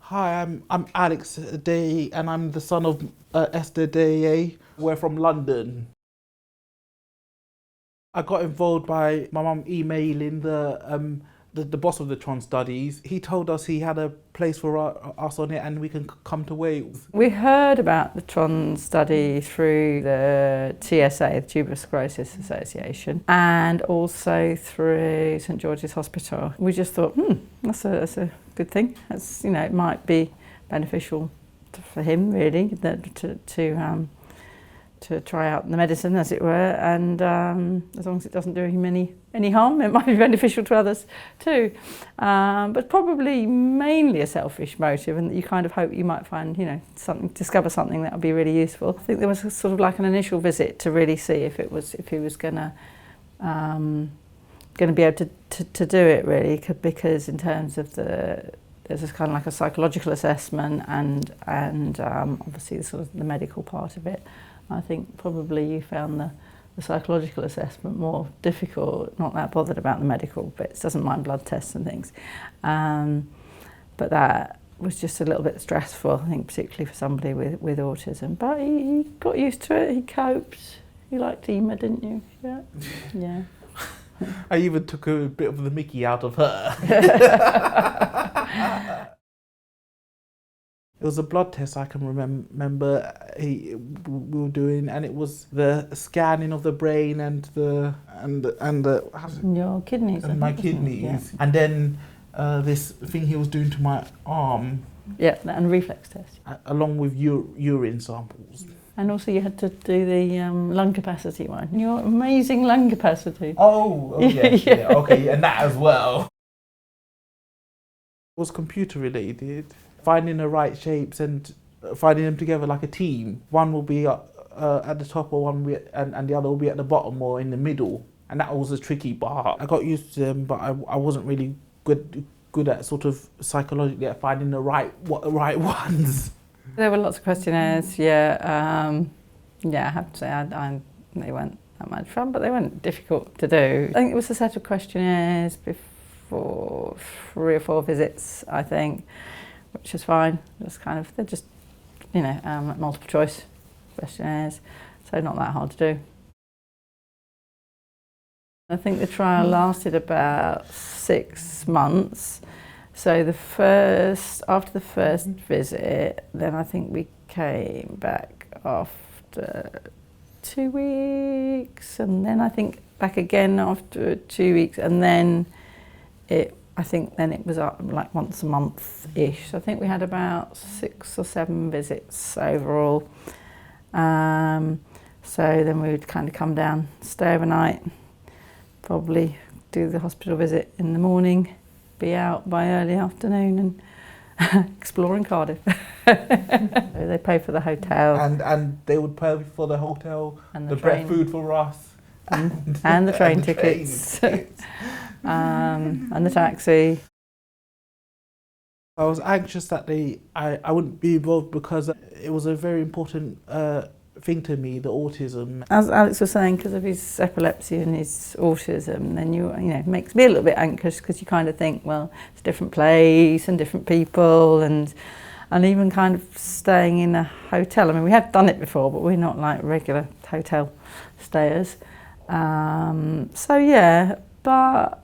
Hi, I'm Alex Day, and I'm the son of Esther Day. We're from London. I got involved by my mum emailing the boss of the TRON studies. He told us he had a place for us on it, and we can come to Wales. We heard about the TRON study through the TSA, the Tuberous Sclerosis Association, and also through St George's Hospital. We just thought, that's a good thing. That's, it might be beneficial for him, really, to try out the medicine, as it were, and as long as it doesn't do him any harm, it might be beneficial to others too. But probably mainly a selfish motive, and that you kind of hope you might find, discover something that would be really useful. I think there was sort of like an initial visit to really see if he was going to be able to do it, really, because in terms of there's this kind of like a psychological assessment and obviously sort of the medical part of it. I think probably you found the psychological assessment more difficult, not that bothered about the medical bits, doesn't mind blood tests and things. But that was just a little bit stressful, I think, particularly for somebody with autism. But he got used to it, he coped. You liked Ema, didn't you? Yeah. Yeah. I even took a bit of the mickey out of her. It was a blood test I can remember we were doing, and it was the scanning of the brain and your kidneys. And my kidneys, yeah. And then this thing he was doing to my arm. Yeah, and reflex test. Along with urine samples. And also you had to do the lung capacity one. Your amazing lung capacity. Oh yes, yeah, okay, and that as well. It was computer related. Finding the right shapes and finding them together like a team. One will be at the top, or and the other will be at the bottom or in the middle. And that was a tricky part. I got used to them, but I wasn't really good at sort of psychologically at finding the right ones. There were lots of questionnaires. Yeah, I have to say they weren't that much fun, but they weren't difficult to do. I think it was a set of questionnaires before 3 or 4 visits, I think. Which is fine. They're just multiple choice questionnaires, so not that hard to do. I think the trial lasted about 6 months. So after the first visit, then I think we came back after 2 weeks, and then I think back again after 2 weeks, and then I think then it was like once a month-ish. So I think we had about 6 or 7 visits overall. So then we would kind of come down, stay overnight, probably do the hospital visit in the morning, be out by early afternoon and exploring Cardiff. They pay for the hotel. And they would pay for the hotel, and the bread food for us. And the train tickets. And the taxi. I was anxious that I wouldn't be involved because it was a very important thing to me, the autism. As Alex was saying, because of his epilepsy and his autism, then it makes me a little bit anxious because you kind of think, well, it's a different place and different people, and even kind of staying in a hotel. I mean, we have done it before, but we're not like regular hotel stayers. So yeah, but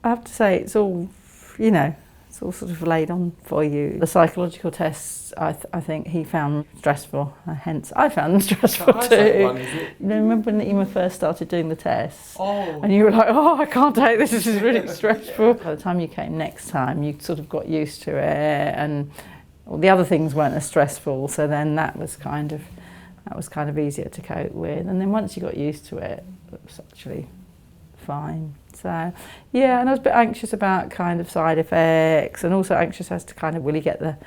I have to say it's all, it's all sort of laid on for you. The psychological tests, I think he found stressful, hence I found them stressful too. One, is it? Remember when Ema first started doing the tests? Oh. And you were like, oh, I can't take this, this is really stressful. By the time you came next time, you sort of got used to it, and the other things weren't as stressful, so then that was kind of easier to cope with. And then once you got used to it, it was actually fine. So yeah, and I was a bit anxious about kind of side effects, and also anxious as to kind of will he get the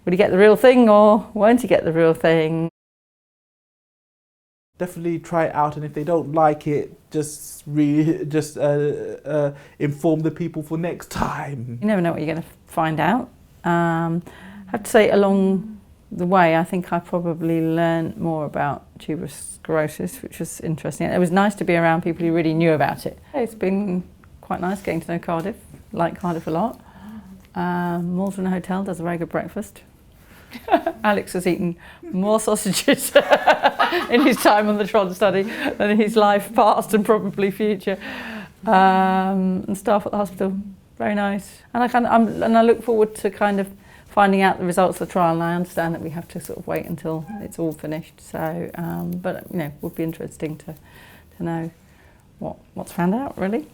real thing or won't he get the real thing. Definitely try it out, and if they don't like it, just inform the people for next time. You never know what you're going to find out. I have to say, along the way, I think I probably learned more about tuberous sclerosis, which was interesting. It was nice to be around people who really knew about it. It's been quite nice getting to know Cardiff, like Cardiff a lot. Maldron Hotel does a very good breakfast. Alex has eaten more sausages in his time on the TRON study than in his life past and probably future. And staff at the hospital, very nice. And I look forward to kind of finding out the results of the trial. And I understand that we have to sort of wait until it's all finished. So, but you know, it would be interesting to know what's found out, really.